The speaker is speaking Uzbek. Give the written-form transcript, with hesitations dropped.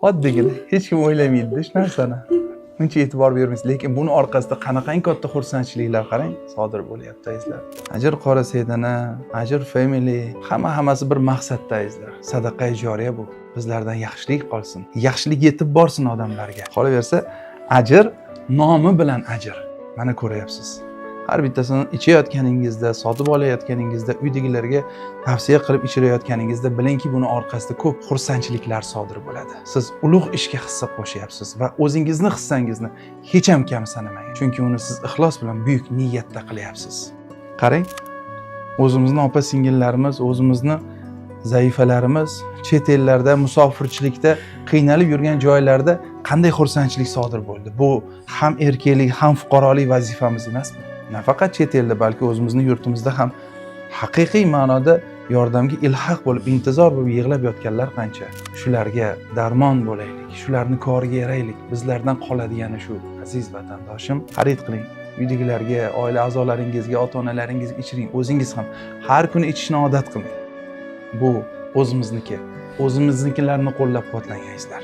Oddiygina hech kim o'ylamaydi shu narsani. Uncha e'tibor bermaysiz, lekin buni orqasida qanaqangi katta xursandchiliklar qarang sodir bo'lyapti azizlar. Ajr qora sedana, ajr family, hammasi bir maqsadda azizlar. Sadaqa joriya bu. Bizlardan yaxshilik qolsin. Yaxshilik yetib borsin odamlarga. Qolaversa, ajr nomi bilan ajr. Mana ko'ryapsiz. Har bittasini ichayotganingizda, sotib olayotganingizda, uydagilarga tavsiya qilib ichirayotganingizda bilingki, buni orqasida ko'p xursandchiliklar sodir bo'ladi. Siz ulug' ishga hissa qo'shyapsiz va o'zingizni hissangizni hech ham kam sanamang. Chunki uni siz ixlos bilan buyuk niyatda qilyapsiz. Qarang, o'zimizning opa-singillarimiz, o'zimizni zaifalarimiz chet ellarda musofirchilikda qiynalib yurgan joylarda qanday xursandchilik sodir bo'ldi. Bu ham erkaklik, ham fuqarolik vazifamiz emasmi? Nafaqat chet elda, balki o'zimizning yurtimizda ham haqiqiy ma'noda yordamga ilhaq bo'lib, intizor bo'lib yig'lab yotganlar qancha. Shularga darmon bo'laylik, shularni koriga yaraylik. Bizlardan qoladigani shu, aziz vatandoshim. Xarid qiling. Uydagilarga, oila a'zolaringizga, ota-onalaringizga ichiring. O'zingiz ham har kuni ichishni odat qiling. Bu o'zimizniki. O'zimiznikilarni qo'llab-quvvatlang azizlar.